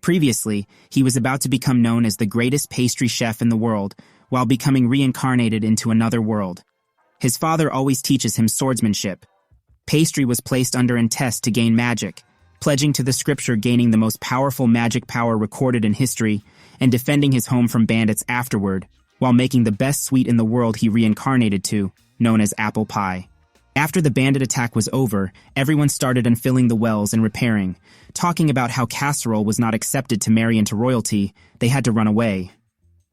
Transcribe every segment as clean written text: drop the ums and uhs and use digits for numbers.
Previously, he was about to become known as the greatest pastry chef in the world, while becoming reincarnated into another world. His father always teaches him swordsmanship. Pastry was placed under an test to gain magic, pledging to the scripture gaining the most powerful magic power recorded in history, and defending his home from bandits afterward, while making the best sweet in the world he reincarnated to, known as apple pie. After the bandit attack was over, everyone started unfilling the wells and repairing, talking about how Casserole was not accepted to marry into royalty. They had to run away.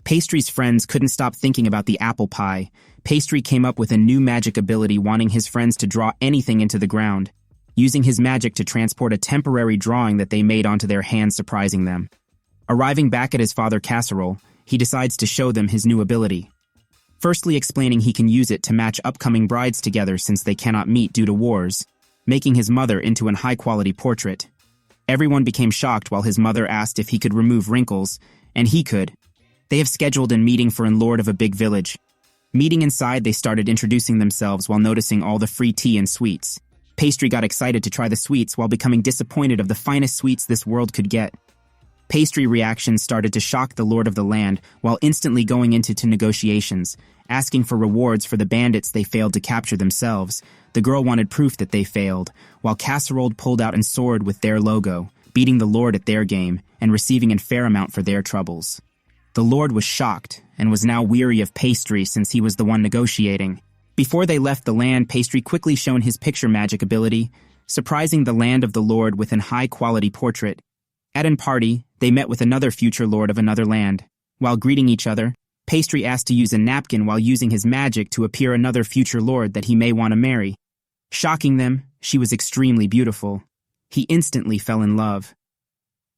Pastry's friends couldn't stop thinking about the apple pie. Pastry came up with a new magic ability, wanting his friends to draw anything into the ground, using his magic to transport a temporary drawing that they made onto their hands, surprising them. Arriving back at his father Casserole, he decides to show them his new ability. Firstly explaining he can use it to match upcoming brides together since they cannot meet due to wars, making his mother into an high-quality portrait. Everyone became shocked while his mother asked if he could remove wrinkles, and he could. They have scheduled a meeting for a lord of a big village. Meeting inside, they started introducing themselves while noticing all the free tea and sweets. Pastry got excited to try the sweets while becoming disappointed of the finest sweets this world could get. Pastry reactions started to shock the lord of the land while instantly going into negotiations, asking for rewards for the bandits they failed to capture themselves. The girl wanted proof that they failed, while Casserole pulled out and soared with their logo, beating the lord at their game and receiving a fair amount for their troubles. The lord was shocked and was now weary of Pastry since he was the one negotiating. Before they left the land, Pastry quickly shown his picture magic ability, surprising the land of the lord with an high-quality portrait. At an party, they met with another future lord of another land. While greeting each other, Pastry asked to use a napkin while using his magic to appear another future lord that he may want to marry. Shocking them, she was extremely beautiful. He instantly fell in love.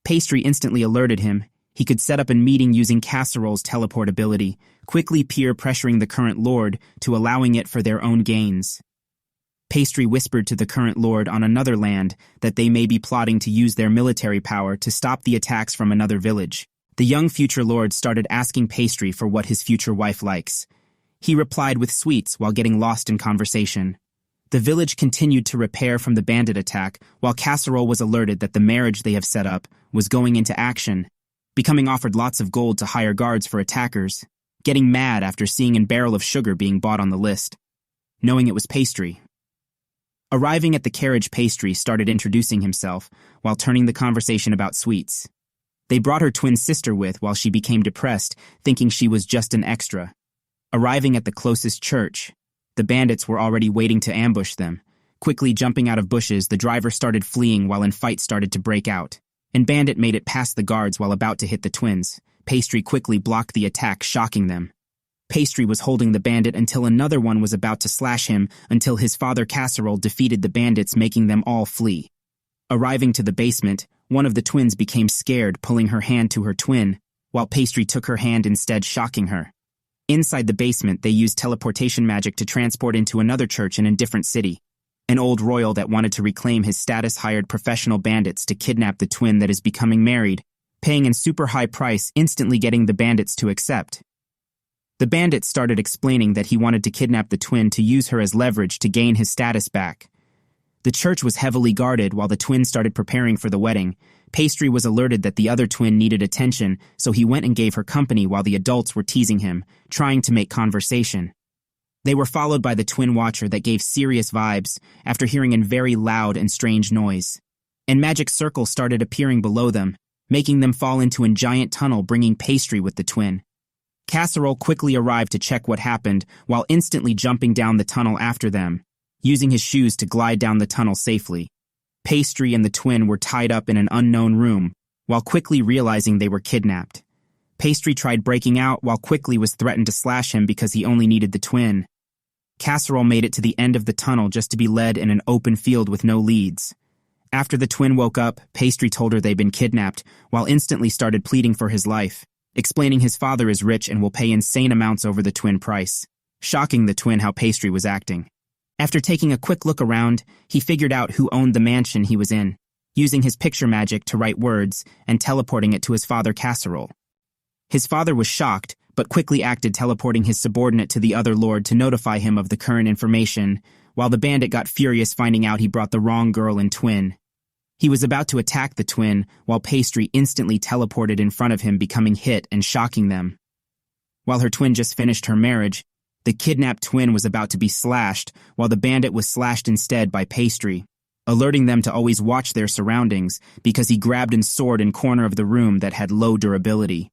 Pastry instantly alerted him. He could set up a meeting using Casserole's teleport ability, quickly peer pressuring the current lord to allowing it for their own gains. Pastry whispered to the current lord on another land that they may be plotting to use their military power to stop the attacks from another village. The young future lord started asking Pastry for what his future wife likes. He replied with sweets while getting lost in conversation. The village continued to repair from the bandit attack while Casserole was alerted that the marriage they have set up was going into action, becoming offered lots of gold to hire guards for attackers, getting mad after seeing a barrel of sugar being bought on the list, knowing it was Pastry. Arriving at the carriage, Pastry started introducing himself while turning the conversation about sweets. They brought her twin sister with while she became depressed, thinking she was just an extra. Arriving at the closest church, the bandits were already waiting to ambush them. Quickly jumping out of bushes, the driver started fleeing while a fight started to break out. And Bandit made it past the guards while about to hit the twins. Pastry quickly blocked the attack, shocking them. Pastry was holding the bandit until another one was about to slash him until his father Casserole defeated the bandits, making them all flee. Arriving to the basement, one of the twins became scared, pulling her hand to her twin, while Pastry took her hand instead, shocking her. Inside the basement, they used teleportation magic to transport into another church in a different city. An old royal that wanted to reclaim his status hired professional bandits to kidnap the twin that is becoming married, paying a super high price, instantly getting the bandits to accept. The bandit started explaining that he wanted to kidnap the twin to use her as leverage to gain his status back. The church was heavily guarded while the twin started preparing for the wedding. Pastry was alerted that the other twin needed attention, so he went and gave her company while the adults were teasing him, trying to make conversation. They were followed by the twin watcher that gave serious vibes after hearing a very loud and strange noise. And magic circles started appearing below them, making them fall into a giant tunnel, bringing Pastry with the twin. Casserole quickly arrived to check what happened while instantly jumping down the tunnel after them, using his shoes to glide down the tunnel safely. Pastry and the twin were tied up in an unknown room while quickly realizing they were kidnapped. Pastry tried breaking out while quickly was threatened to slash him because he only needed the twin. Casserole made it to the end of the tunnel just to be led in an open field with no leads. After the twin woke up, Pastry told her they'd been kidnapped while instantly started pleading for his life, explaining his father is rich and will pay insane amounts over the twin price, shocking the twin how Pastry was acting. After taking a quick look around, he figured out who owned the mansion he was in, using his picture magic to write words and teleporting it to his father Casserole. His father was shocked, but quickly acted, teleporting his subordinate to the other lord to notify him of the current information, while the bandit got furious finding out he brought the wrong girl and twin. He was about to attack the twin, while Pastry instantly teleported in front of him, becoming hit and shocking them. While her twin just finished her marriage, the kidnapped twin was about to be slashed, while the bandit was slashed instead by Pastry, alerting them to always watch their surroundings because he grabbed and soared in corner of the room that had low durability.